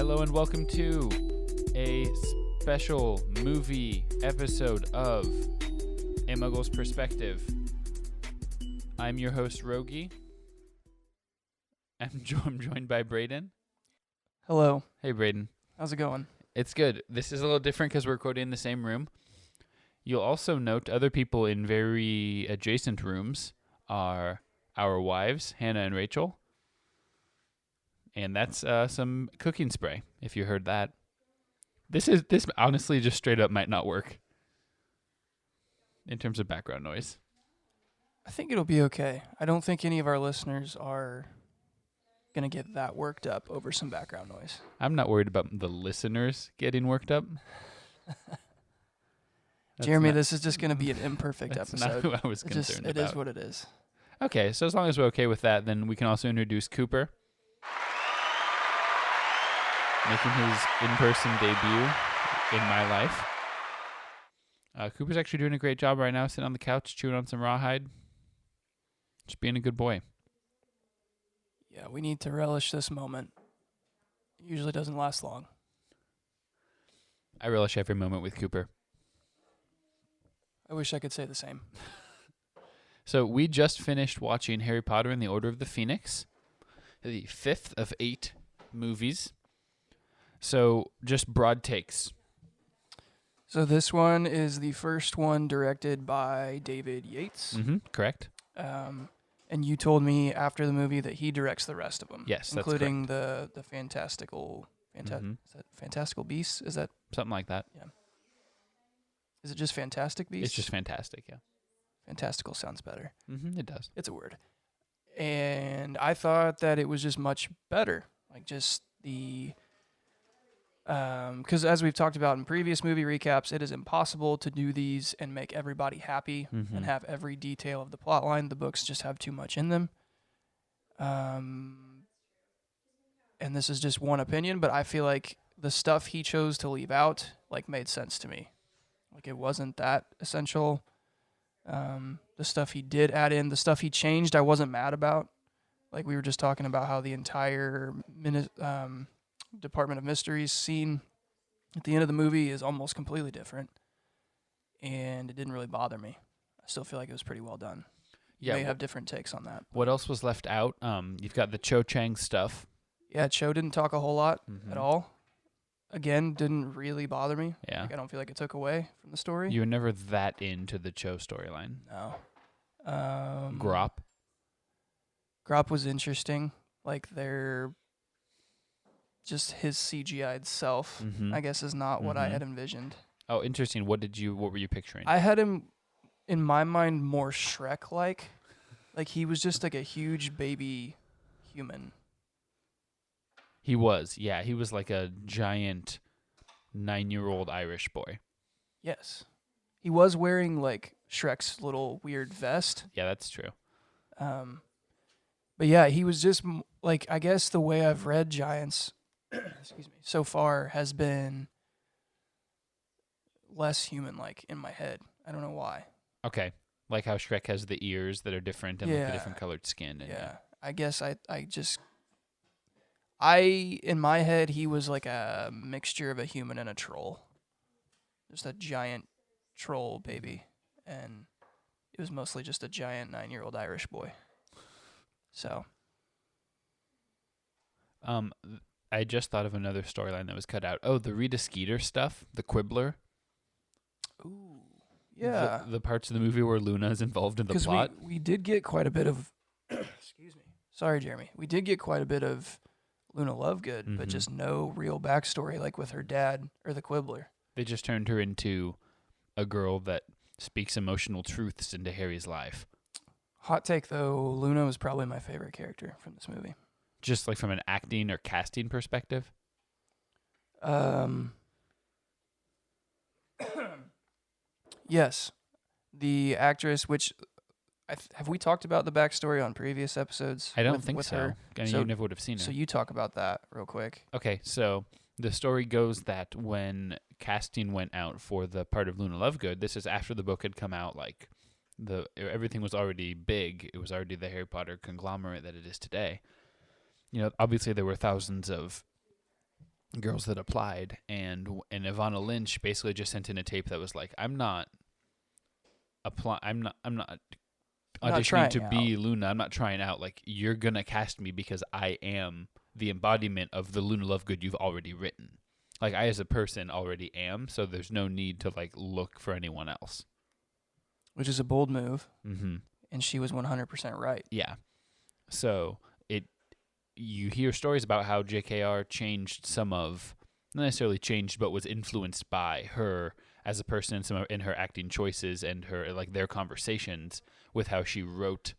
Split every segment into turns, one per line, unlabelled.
Hello and welcome to a special movie episode of A Muggle's Perspective. I'm your host, Rogge. I'm joined by Braden.
Hello.
Hey, Braden.
How's it going?
It's good. This is a little different because we're recording in the same room. You'll also note other people in very adjacent rooms are our wives, Hannah and Rachel. And that's some cooking spray, if you heard that. This honestly just straight up might not work in terms of background noise.
I think it'll be okay. I don't think any of our listeners are going to get that worked up over some background noise.
I'm not worried about the listeners getting worked up.
Jeremy, this is just going to be an imperfect
that's
episode.
Not who I was concerned about.
It is what it is.
Okay, so as long as we're okay with that, then we can also introduce Cooper, making his in-person debut in my life. Cooper's actually doing a great job right now, sitting on the couch, chewing on some rawhide. Just being a good boy.
Yeah, we need to relish this moment. It usually doesn't last long.
I relish every moment with Cooper.
I wish I could say the same.
So we just finished watching Harry Potter and the Order of the Phoenix, the 5th of 8 movies. So just broad takes.
So this one is the first one directed by David Yates.
Mm-hmm, correct.
And you told me after the movie that he directs the rest of them.
Yes, that's
including the Fantastical is that Fantastical Beasts? Is that
something like that?
Yeah. Is it just Fantastic Beasts?
It's just fantastic, yeah.
Fantastical sounds better.
Mm-hmm, it does.
It's a word. And I thought that it was just much better. Like just the... Because as we've talked about in previous movie recaps, it is impossible to do these and make everybody happy and have every detail of the plot line. The books just have too much in them. And this is just one opinion, but I feel like the stuff he chose to leave out made sense to me. Like it wasn't that essential. The stuff he did add in, the stuff he changed, I wasn't mad about. Like we were just talking about how the entire Department of Mysteries scene at the end of the movie is almost completely different, and it didn't really bother me. I still feel like it was pretty well done. You may have different takes on that.
What else was left out? You've got the Cho Chang stuff.
Yeah, Cho didn't talk a whole lot at all. Again, didn't really bother me.
Yeah.
I don't feel like it took away from the story.
You were never that into the Cho storyline.
No.
Grop
was interesting. Like just his CGI'd self, I guess, is not what I had envisioned.
Oh, interesting. What were you picturing?
I had him, in my mind, more Shrek-like. Like, he was just like a huge baby human.
He was, yeah. He was like a giant 9-year-old Irish boy.
Yes. He was wearing, like, Shrek's little weird vest.
Yeah, that's true.
But yeah, he was just, like, I guess the way I've read Giants... excuse me, so far has been less human-like in my head. I don't know why.
Okay. Like how Shrek has the ears that are different and like the different colored skin. And
yeah. I guess in my head, he was like a mixture of a human and a troll. Just a giant troll baby. And it was mostly just a giant 9-year-old Irish boy. So.
I just thought of another storyline that was cut out. Oh, the Rita Skeeter stuff, the Quibbler.
Ooh, yeah.
The parts of the movie where Luna is involved in the plot.
We did get quite a bit of... excuse me. Sorry, Jeremy. We did get quite a bit of Luna Lovegood, but just no real backstory like with her dad or the Quibbler.
They just turned her into a girl that speaks emotional truths into Harry's life.
Hot take, though, Luna was probably my favorite character from this movie.
Just like from an acting or casting perspective?
Yes. The actress, which... have we talked about the backstory on previous episodes?
I don't think so.
Her?
You never would have seen her.
So you talk about that real quick.
Okay, so the story goes that when casting went out for the part of Luna Lovegood, this is after the book had come out, like everything was already big. It was already the Harry Potter conglomerate that it is today. You know, obviously there were thousands of girls that applied, and Ivana Lynch basically just sent in a tape that was like, I'm not
Not
auditioning
trying
to be
out.
Luna. I'm not trying out. Like, you're gonna cast me because I am the embodiment of the Luna Lovegood you've already written. Like, I as a person already am, so there's no need to like look for anyone else.
Which is a bold move,
Mm-hmm.
and she was 100% right.
Yeah. So you hear stories about how JKR changed some of, not necessarily changed, but was influenced by her as a person in her acting choices and her like their conversations with how she wrote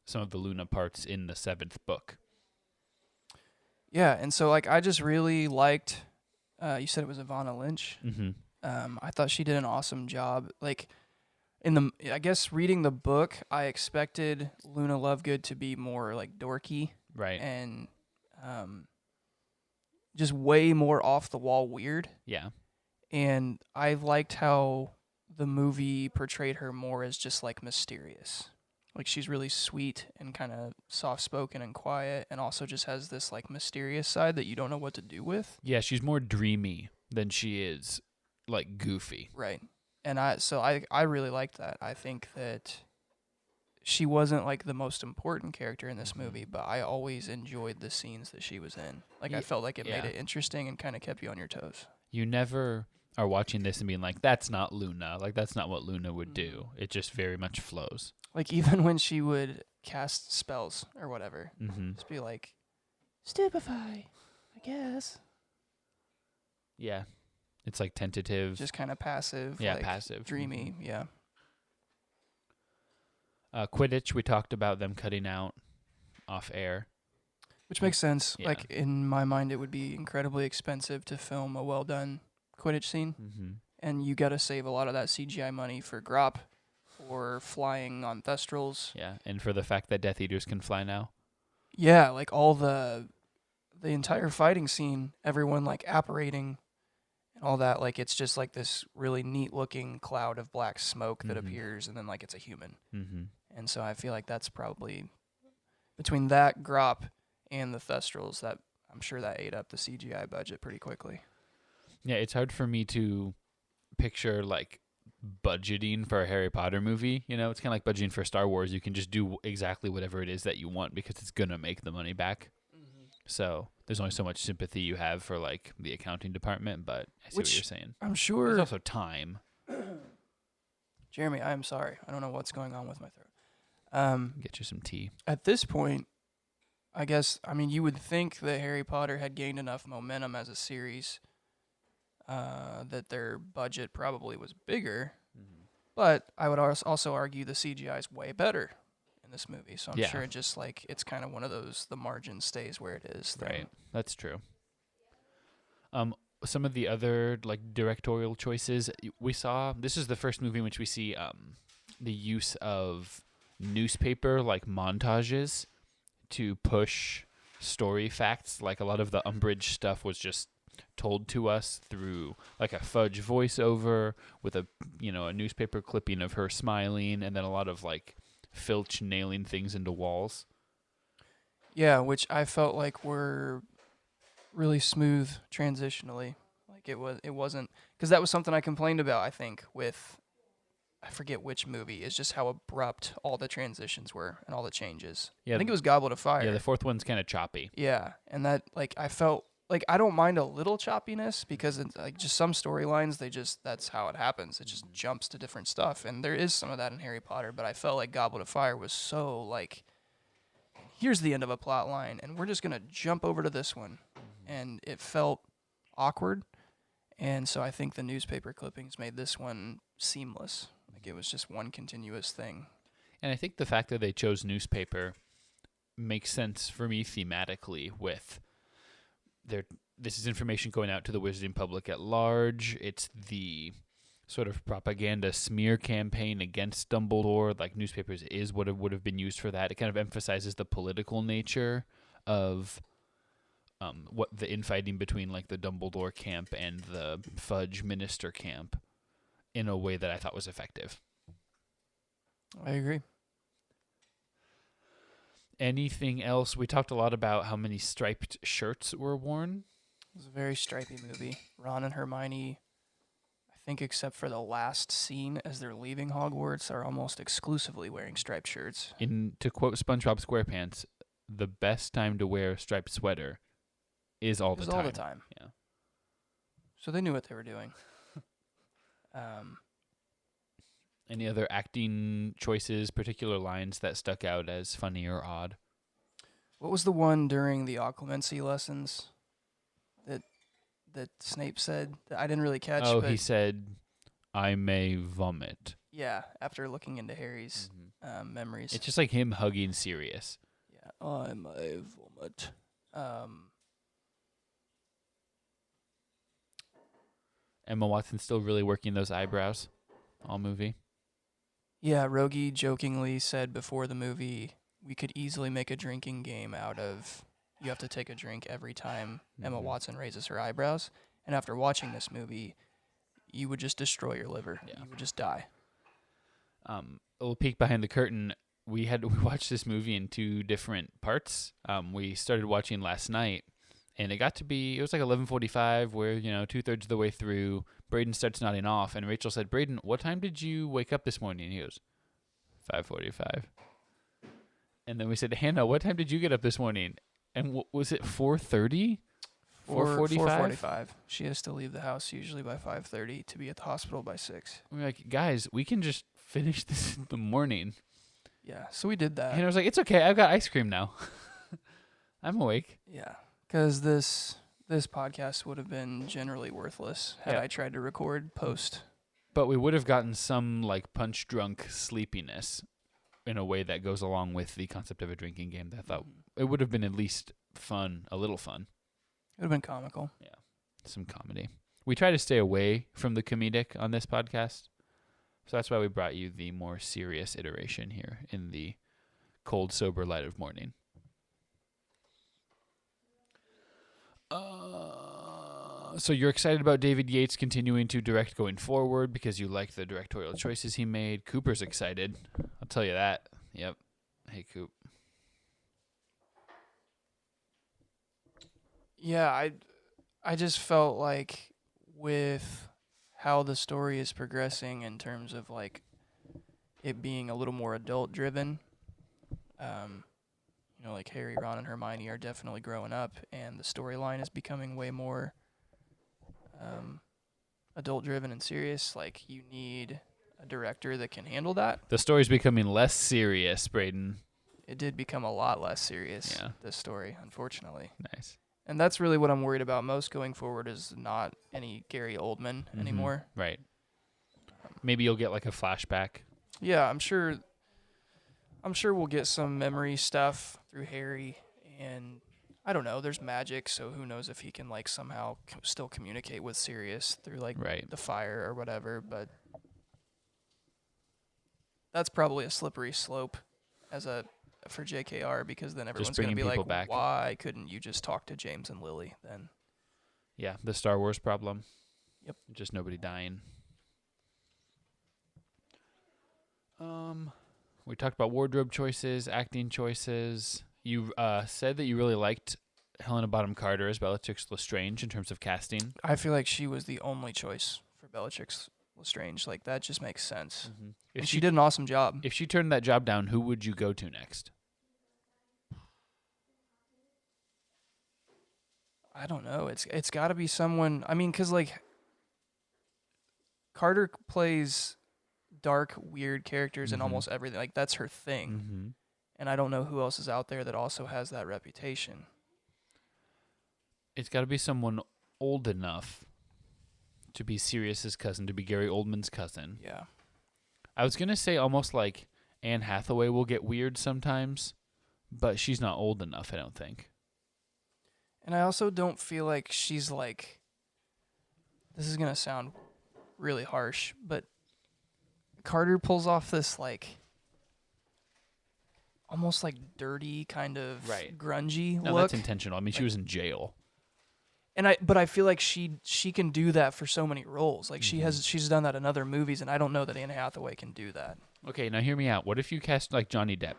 some of the Luna parts in the 7th book.
Yeah, and so like I just really liked. You said it was Ivana Lynch.
Mm-hmm.
I thought she did an awesome job. Like I guess reading the book, I expected Luna Lovegood to be more like dorky
Right.
and just way more off the wall weird.
Yeah.
And I liked how the movie portrayed her more as just like mysterious. Like she's really sweet and kind of soft spoken and quiet, and also just has this like mysterious side that you don't know what to do with.
Yeah, she's more dreamy than she is like goofy.
Right. And I really liked that. I think that she wasn't like the most important character in this movie, but I always enjoyed the scenes that she was in. Like I felt like it made it interesting and kind of kept you on your toes.
You never are watching this and being like, that's not Luna. Like, that's not what Luna would do. It just very much flows.
Like even when she would cast spells or whatever, just be like, stupefy, I guess.
Yeah. It's like tentative.
Just kind of passive.
Yeah,
like
passive.
Dreamy, yeah.
Quidditch, we talked about them cutting out off air.
Which makes sense.
Yeah.
Like in my mind, it would be incredibly expensive to film a well done Quidditch scene, and you got to save a lot of that CGI money for Grop or flying on Thestrals.
Yeah, and for the fact that Death Eaters can fly now.
Yeah, like all the entire fighting scene, everyone like apparating and all that. Like it's just like this really neat looking cloud of black smoke that appears, and then like it's a human. And so I feel like that's probably between that Grop and the Thestrals that I'm sure that ate up the CGI budget pretty quickly.
Yeah, it's hard for me to picture like budgeting for a Harry Potter movie. You know, it's kind of like budgeting for Star Wars. You can just do exactly whatever it is that you want because it's gonna make the money back. So there's only so much sympathy you have for like the accounting department, but I see what you're saying.
I'm sure.
There's also time.
Jeremy, I am sorry. I don't know what's going on with my throat.
Get you some tea.
At this point, I guess, I mean, you would think that Harry Potter had gained enough momentum as a series that their budget probably was bigger. But I would also argue the CGI is way better in this movie. So I'm sure it just like it's kind of one of those the margin stays where it is thing.
Right. That's true. Some of the other like directorial choices we saw. This is the first movie in which we see the use of newspaper like montages to push story facts. Like a lot of the Umbridge stuff was just told to us through like a Fudge voiceover with a newspaper clipping of her smiling, and then a lot of like Filch nailing things into walls.
Yeah, which I felt like were really smooth transitionally. Like it wasn't because that was something I complained about. I think with I forget which movie is just how abrupt all the transitions were and all the changes.
Yeah,
I think it was Goblet of Fire.
Yeah, the fourth one's kind of choppy.
Yeah, and that like I felt like I don't mind a little choppiness because it's like just some storylines that's how it happens. It just jumps to different stuff, and there is some of that in Harry Potter. But I felt like Goblet of Fire was so like, here's the end of a plot line, and we're just gonna jump over to this one, and it felt awkward. And so I think the newspaper clippings made this one seamless. Like it was just one continuous thing.
And I think the fact that they chose newspaper makes sense for me thematically with this is information going out to the wizarding public at large. It's the sort of propaganda smear campaign against Dumbledore. Like newspapers is what it would have been used for that. It kind of emphasizes the political nature of what the infighting between like the Dumbledore camp and the Fudge minister camp in a way that I thought was effective.
I agree.
Anything else? We talked a lot about how many striped shirts were worn.
It was a very stripy movie. Ron and Hermione, I think except for the last scene as they're leaving Hogwarts, are almost exclusively wearing striped shirts.
To quote SpongeBob SquarePants, the best time to wear a striped sweater is all the time.
All the time.
Yeah.
So they knew what they were doing.
Any other acting choices, particular lines that stuck out as funny or odd?
What was the one during the occlumency lessons that Snape said that I didn't really catch?
Oh, he said, "I may vomit."
Yeah, after looking into Harry's memories.
It's just like him hugging Sirius.
Yeah, I may vomit.
Emma Watson still really working those eyebrows all movie.
Yeah, Rogge jokingly said before the movie, we could easily make a drinking game out of you have to take a drink every time Emma Watson raises her eyebrows. And after watching this movie, you would just destroy your liver. Yeah. You would just die.
A little peek behind the curtain. We watched this movie in 2 different parts. We started watching last night, and it was like 11:45. Where 2/3 of the way through, Braden starts nodding off, and Rachel said, "Braden, what time did you wake up this morning?" And he goes, 5:45. And then we said, "Hannah, what time did you get up this morning?" And was it 4:30? 4:45?
4:45. She has to leave the house usually by 5:30 to be at the hospital by 6.
We're like, guys, we can just finish this in the morning.
Yeah, so we did that.
And I was like, it's okay. I've got ice cream now. I'm awake.
Yeah, because this podcast would have been generally worthless had I tried to record post.
But we would have gotten some like punch drunk sleepiness in a way that goes along with the concept of a drinking game. That I thought it would have been at least fun, a little fun.
It would have been comical.
Yeah, some comedy. We try to stay away from the comedic on this podcast. So that's why we brought you the more serious iteration here in the cold, sober light of morning. So you're excited about David Yates continuing to direct going forward because you like the directorial choices he made. Cooper's excited. I'll tell you that. Yep. Hey, Coop.
Yeah, I just felt like with how the story is progressing in terms of like it being a little more adult driven, like Harry, Ron, and Hermione are definitely growing up, and the storyline is becoming way more adult driven and serious. Like you need a director that can handle that.
The story's becoming less serious, Braden.
It did become a lot less serious, this story, unfortunately.
Nice.
And that's really what I'm worried about most going forward is not any Gary Oldman anymore.
Right. Maybe you'll get like a flashback.
Yeah, I'm sure we'll get some memory stuff through Harry, and I don't know, there's magic, so who knows if he can like somehow still communicate with Sirius through like the fire or whatever, but that's probably a slippery slope for JKR, because then everyone's going to be like, back. Why couldn't you just talk to James and Lily then?
Yeah, the Star Wars problem.
Yep.
Just nobody dying. We talked about wardrobe choices, acting choices. You said that you really liked Helena Bonham Carter as Bellatrix Lestrange in terms of casting.
I feel like she was the only choice for Bellatrix Lestrange. Like, that just makes sense. Mm-hmm. And she did an awesome job.
If she turned that job down, who would you go to next?
I don't know. It's got to be someone. I mean, because like Carter plays dark, weird characters in almost everything. Like, that's her thing. Mm-hmm. And I don't know who else is out there that also has that reputation.
It's got to be someone old enough to be Sirius's cousin, to be Gary Oldman's cousin.
Yeah.
I was going to say almost like Anne Hathaway will get weird sometimes, but she's not old enough, I don't think.
And I also don't feel like she's like, this is going to sound really harsh, but Carter pulls off this like almost like dirty kind of grungy look.
No, that's intentional. I mean, she was in jail.
But I feel like she can do that for so many roles. Like she's done that in other movies, and I don't know that Anne Hathaway can do that.
Okay, now hear me out. What if you cast like Johnny Depp?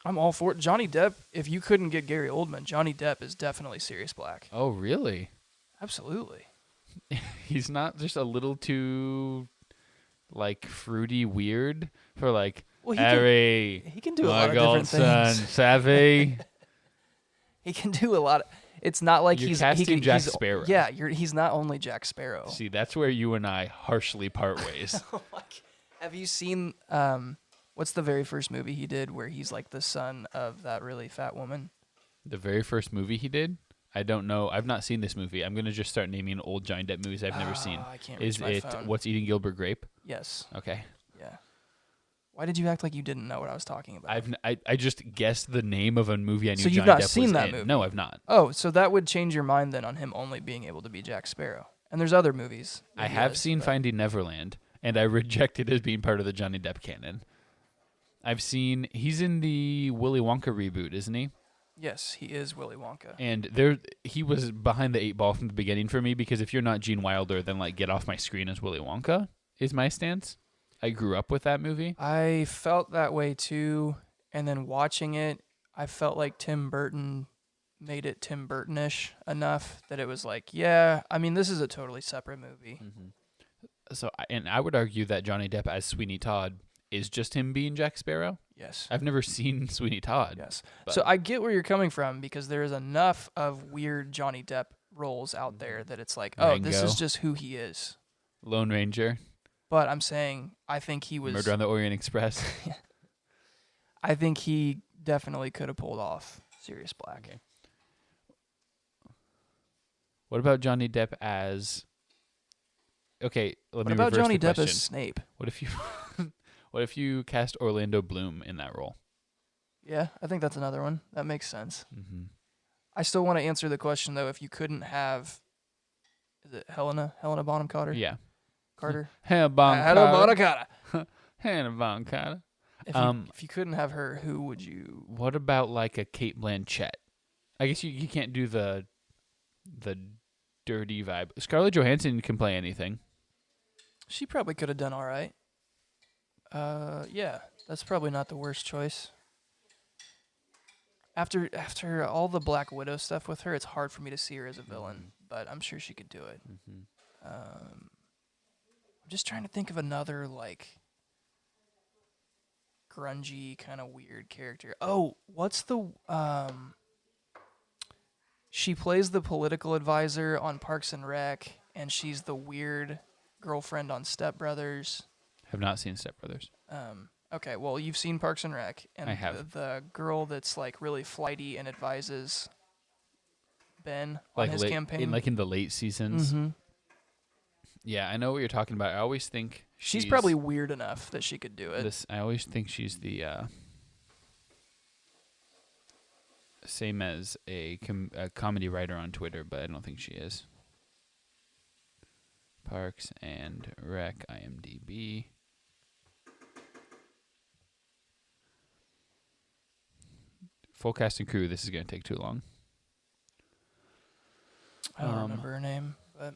I'm all for it. Johnny Depp. If you couldn't get Gary Oldman, Johnny Depp is definitely Sirius Black.
Oh, really?
Absolutely.
He's not just a little too like fruity weird for like
Well,
Harry,
he can do a
my
lot of different
godson,
things.
Savvy.
He can do a lot. It's not like
You're
he's
casting
he can,
Jack
he's,
Sparrow.
Yeah, he's not only Jack Sparrow.
See, that's where you and I harshly part ways.
Have you seen what's the very first movie he did where he's like the son of that really fat woman?
The very first movie he did? I don't know. I've not seen this movie. I'm going to just start naming old Johnny Depp movies I've never seen.
I can't reach my phone.
What's Eating Gilbert Grape?
Yes.
Okay.
Yeah. Why did you act like you didn't know what I was talking about?
I just guessed the name of a movie I knew
So you've
Johnny
not
Depp
seen
was
that
in.
movie?
No, I've not.
Oh, so that would change your mind then on him only being able to be Jack Sparrow. And there's other movies.
I have seen Finding Neverland, and I reject it as being part of the Johnny Depp canon. He's in the Willy Wonka reboot, isn't he?
Yes, he is Willy Wonka.
And he was behind the 8 ball from the beginning for me, because if you're not Gene Wilder, then like get off my screen as Willy Wonka is my stance. I grew up with that movie.
I felt that way too, and then watching it, I felt like Tim Burton made it Tim Burton-ish enough that it was like, yeah, I mean, this is a totally separate movie.
So, and I would argue that Johnny Depp as Sweeney Todd is just him being Jack Sparrow.
Yes.
I've never seen Sweeney Todd.
Yes.
But
So I get where you're coming from, because there is enough of weird Johnny Depp roles out there that it's like, oh, this
Rango.
is just who he is.
Lone Ranger,
But I'm saying I think he was.
Murder on the Orient Express.
I think he definitely could have pulled off Sirius Black.
Okay. What about Johnny Depp as? Okay, let
What
me
about
reverse
Johnny
the
Depp
question.
as Snape?
What if you, what if you cast Orlando Bloom in that role?
Yeah, I think that's another one. That makes sense.
Mm-hmm.
I still want to answer the question though. If you couldn't have, is it Helena Bonham Carter?
Yeah.
Carter.
Hannah Bonham
Helena Bonham
Carter.
Carter.
Hannah Bonham Carter.
If you couldn't have her, who would you?
What about like a Kate Blanchett? I guess you can't do the dirty vibe. Scarlett Johansson can play anything.
She probably could have done all right. Yeah, that's probably not the worst choice. After all the Black Widow stuff with her, it's hard for me to see her as a villain, but I'm sure she could do it. I'm just trying to think of another like grungy kind of weird character. Oh, what's the she plays the political advisor on Parks and Rec, and she's the weird girlfriend on Step Brothers.
Have not seen Step Brothers.
Okay, well, you've seen Parks and Rec, and
I have.
the girl that's like really flighty and advises Ben
Like
on his campaign.
in the late seasons.
Mm-hmm.
Yeah, I know what you're talking about. I always think
She's probably weird enough that she could do it.
I always think she's the same as a comedy writer on Twitter, but I don't think she is. Parks and Rec IMDb. Full cast and crew. This is going to take too long.
I don't remember her name, but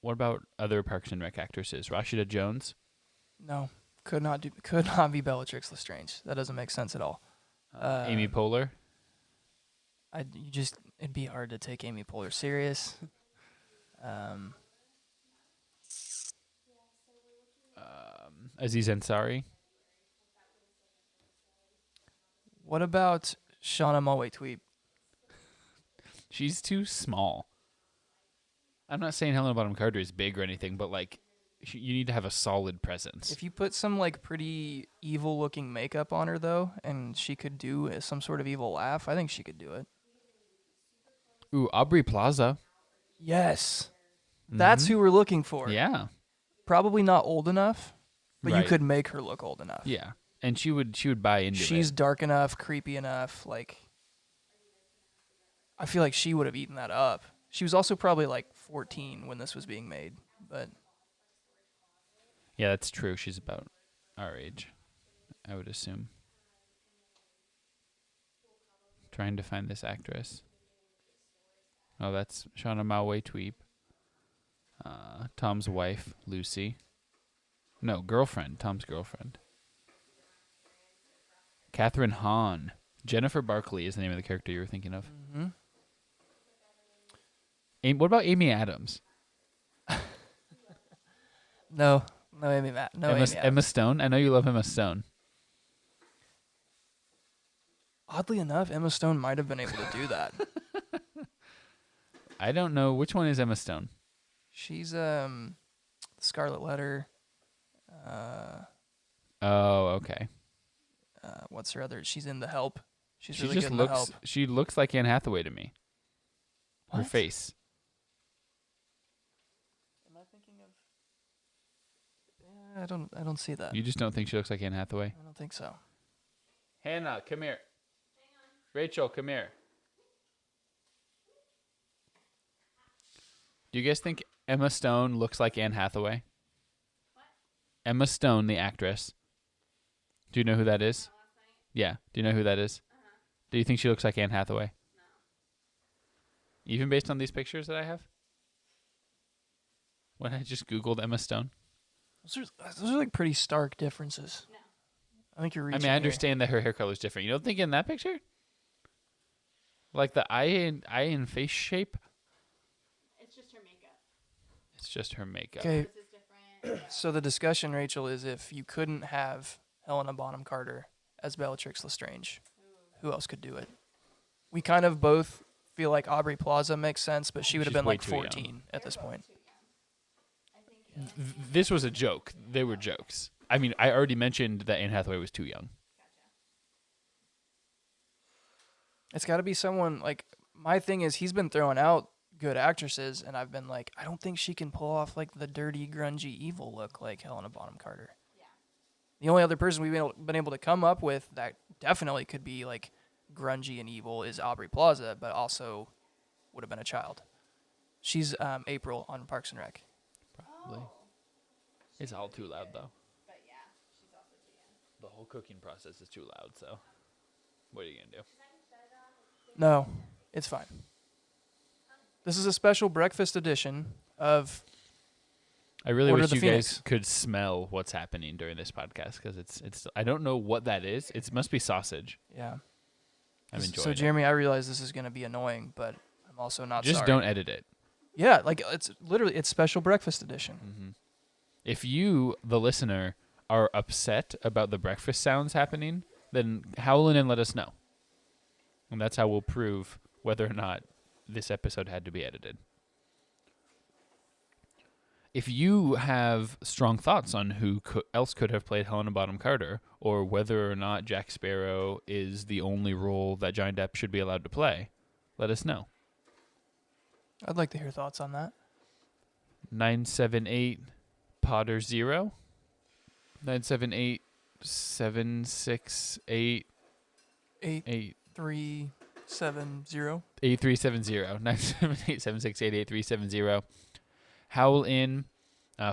What about other Parks and Rec actresses? Rashida Jones.
no, could not be Bellatrix Lestrange. That doesn't make sense at all.
Amy Poehler.
It'd be hard to take Amy Poehler serious.
Aziz Ansari.
What about Shauna Malwae-Tweep?
She's too small. I'm not saying Helena Bonham Carter is big or anything, but like, you need to have a solid presence.
If you put some like pretty evil-looking makeup on her though, and she could do some sort of evil laugh, I think she could do it.
Ooh, Aubrey Plaza.
Yes, that's who we're looking for.
Yeah.
Probably not old enough, but you
Right.
could make her look old enough.
Yeah. And she would buy into
She's
it.
dark enough, creepy enough. Like, I feel like she would have eaten that up. She was also probably like 14 when this was being made, but
Yeah, that's true. She's about our age, I would assume. Trying to find this actress. Oh, that's Shauna Malwae-Tweep. Tom's wife, Lucy. No, girlfriend. Tom's girlfriend. Catherine Hahn. Jennifer Barkley is the name of the character you were thinking of.
Mm-hmm.
What about Amy Adams?
No, Amy Adams.
Emma Stone? I know you love Emma Stone.
Oddly enough, Emma Stone might have been able to do that.
I don't know. Which one is Emma Stone?
She's Scarlet Letter.
Oh, okay.
What's her other? She's in The Help. She's
She
really
just
good in The
looks.
Help.
She looks like Anne Hathaway to me. Her
What?
face.
Am I thinking of? I don't see that.
You just don't think she looks like Anne Hathaway?
I don't think so.
Hannah, come here. Rachel, come here. Do you guys think Emma Stone looks like Anne Hathaway?
What?
Emma Stone, the actress. Do you know who that is? Yeah. Do you know who that is? Do you think she looks like Anne Hathaway?
No.
Even based on these pictures that I have? When I just Googled Emma Stone?
Those are like pretty stark differences.
No.
I think you're
I
reaching.
mean, I understand that her hair color is different. You don't think in that picture? Like the eye and face shape?
It's just her makeup.
It's just her makeup.
Okay.
This is different.
So the discussion, Rachel, is if you couldn't have Helena Bonham Carter as Bellatrix Lestrange, who else could do it? We kind of both feel like Aubrey Plaza makes sense, but she would have
She's
been
way
like
too young.
14 at this point.
Too young. I think.
This was a joke. They were jokes. I mean, I already mentioned that Anne Hathaway was too young.
It's got to be someone like, my thing is he's been throwing out good actresses, and I've been like, I don't think she can pull off like the dirty, grungy, evil look like Helena Bonham Carter.
Yeah.
The only other person we've been able to come up with that definitely could be like grungy and evil is Aubrey Plaza, but also would have been a child. She's April on Parks and Rec.
Probably. It's all too loud, though.
But yeah, she's also too young.
The whole cooking process is too loud, so what are you going to do?
No, it's fine. This is a special breakfast edition of.
I really
Order
wish
the
you
Phoenix.
guys could smell what's happening during this podcast because it's. I don't know what that is. It must be sausage.
Yeah.
I'm enjoying
So
it.
Jeremy, I realize this is going to be annoying, but I'm also not
Just
sorry.
don't edit it.
Yeah, like it's special breakfast edition.
Mm-hmm. If you, the listener, are upset about the breakfast sounds happening, then howl in and let us know. And that's how we'll prove whether or not this episode had to be edited. If you have strong thoughts on who else could have played Helena Bonham Carter, or whether or not Jack Sparrow is the only role that Johnny Depp should be allowed to play, let us know.
I'd like to hear thoughts on that.
978 Potter 0. 978 768
8370.
8370. 978 768 8370. Howl in.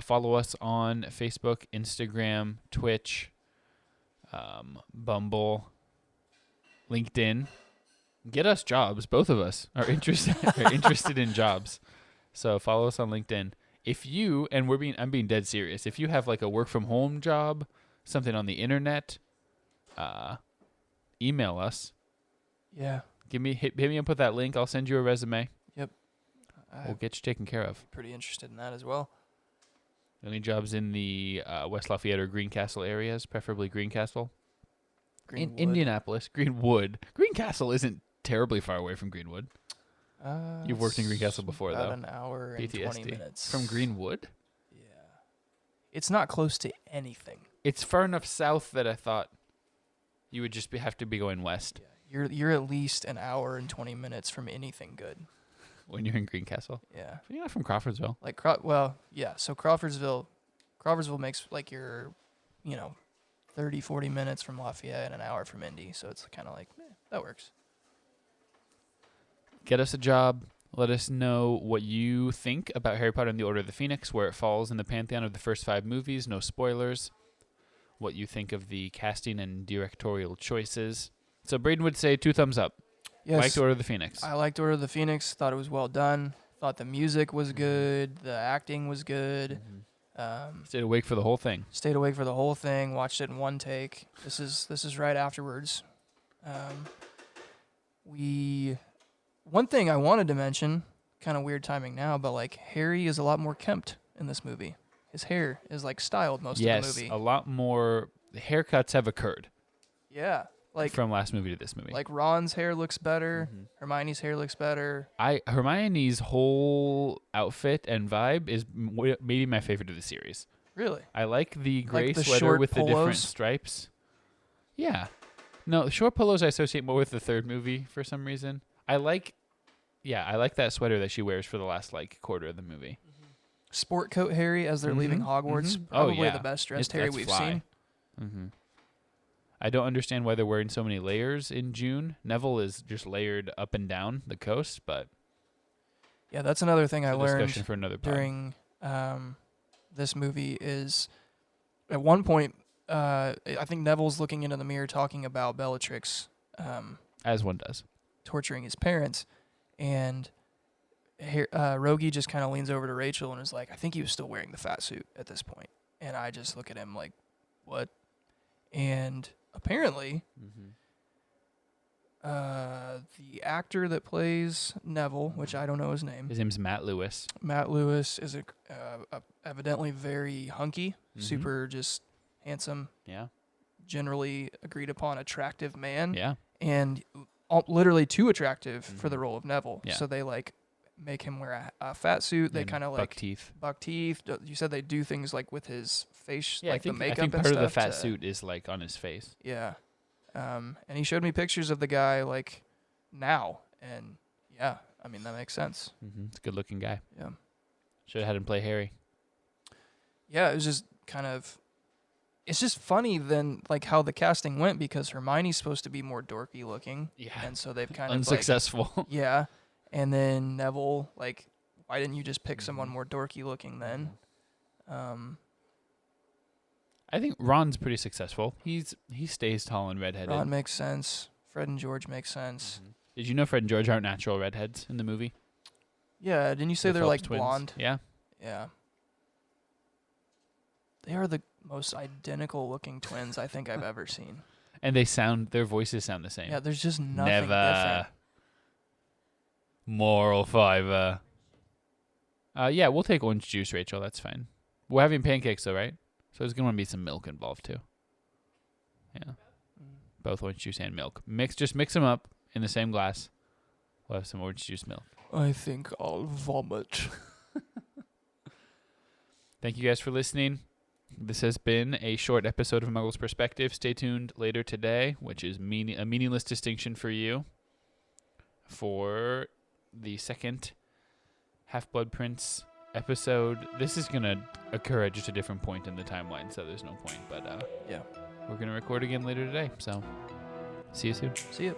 Follow us on Facebook, Instagram, Twitch, Bumble, LinkedIn. Get us jobs. Both of us are interested in jobs. So follow us on LinkedIn. If you, and I'm being dead serious. If you have like a work from home job, something on the internet, email us.
Yeah.
Hit me up with that link. I'll send you a resume.
Yep.
We'll get you taken care of.
Pretty interested in that as well.
Any jobs in the West Lafayette or Greencastle areas, preferably Greencastle? In
Greenwood.
Indianapolis, Greenwood. Greencastle isn't terribly far away from Greenwood. You've worked in
it's
Greencastle before,
about
though.
an hour and 20
PTSD.
minutes.
From Greenwood?
Yeah. It's not close to anything.
It's far enough south that I thought you would just have to be going west
You're at least an hour and 20 minutes from anything good.
when you're in Greencastle.
Yeah.
You're not from Crawfordsville.
Like yeah, so Crawfordsville makes like your 30 40 minutes from Lafayette and an hour from Indy, so it's kind of like that works.
Get us a job. Let us know what you think about Harry Potter and the Order of the Phoenix, where it falls in the pantheon of the first 5 movies. No spoilers. What you think of the casting and directorial choices. So Braden would say 2 thumbs up.
Yes.
Liked Order of the Phoenix.
I liked Order of the Phoenix. Thought it was well done. Thought the music was good. The acting was good.
Stayed awake for the whole thing.
Stayed awake for the whole thing. Watched it in one take. This is right afterwards. One thing I wanted to mention, kind of weird timing now, but like Harry is a lot more kempt in this movie. His hair is like styled most of the movie.
Yes, a lot more haircuts have occurred.
Yeah, like
from last movie to this movie.
Like Ron's hair looks better.
Mhm.
Hermione's hair looks better.
Hermione's whole outfit and vibe is maybe my favorite of the series.
Really?
I like the gray
the
sweater
short
with the different
polos?
stripes. Yeah. No, the short polos I associate more with the third movie for some reason. I like that sweater that she wears for the last like quarter of the movie.
Sport coat Harry as they're leaving Hogwarts. Probably
Oh, yeah.
the best dressed
That's
Harry we've
fly.
seen.
Mm-hmm. I don't understand why they're wearing so many layers in June. Neville is just layered up and down the coast, but
Yeah, that's another thing I
it's a
learned
discussion for another pod.
during this movie is at one point I think Neville's looking into the mirror talking about Bellatrix
As one does.
torturing his parents, and Rogge just kind of leans over to Rachel and is like, I think he was still wearing the fat suit at this point. And I just look at him like, what? And apparently, the actor that plays Neville, which I don't know his name,
His name's Matt Lewis.
Matt Lewis, is evidently very hunky, super just handsome,
Yeah.
generally agreed upon attractive man,
Yeah.
and literally too attractive for the role of Neville.
Yeah.
So they like make him wear a fat suit. They
And
kind of
buck
like
teeth.
buck teeth. You said they do things like with his face,
Yeah,
like the
I
makeup
think
and
part
stuff.
of the fat
to-
suit is like on his face.
Yeah. And he showed me pictures of the guy like now, and yeah, I mean that makes sense.
It's a good looking guy.
Yeah.
Should have had him play Harry.
Yeah, it was just kind of. It's just funny then, like how the casting went, because Hermione's supposed to be more dorky looking,
Yeah.
and so they've kind
Unsuccessful.
of yeah, and then Neville, like, why didn't you just pick someone more dorky looking then?
I think Ron's pretty successful. He stays tall and redheaded.
Ron makes sense. Fred and George make sense.
Did you know Fred and George aren't natural redheads in the movie?
Yeah, didn't you say
The
they're
Phelps
like
twins.
blonde?
Yeah.
Yeah. They are the most identical looking twins I think I've ever seen.
And their voices sound the same.
Yeah, there's just nothing
Never.
different.
Moral fiber. Yeah, we'll take orange juice, Rachel. That's fine. We're having pancakes though, right? So there's gonna be some milk involved too. Yeah. Both orange juice and milk. Just mix them up in the same glass. We'll have some orange juice milk.
I think I'll vomit.
Thank you guys for listening. This has been a short episode of Muggle's Perspective. Stay tuned later today, which is a meaningless distinction for you, for the second Half-Blood Prince episode. This is going to occur at just a different point in the timeline, so there's no point. But
Yeah.
we're going to record again later today. So see you soon.
See ya.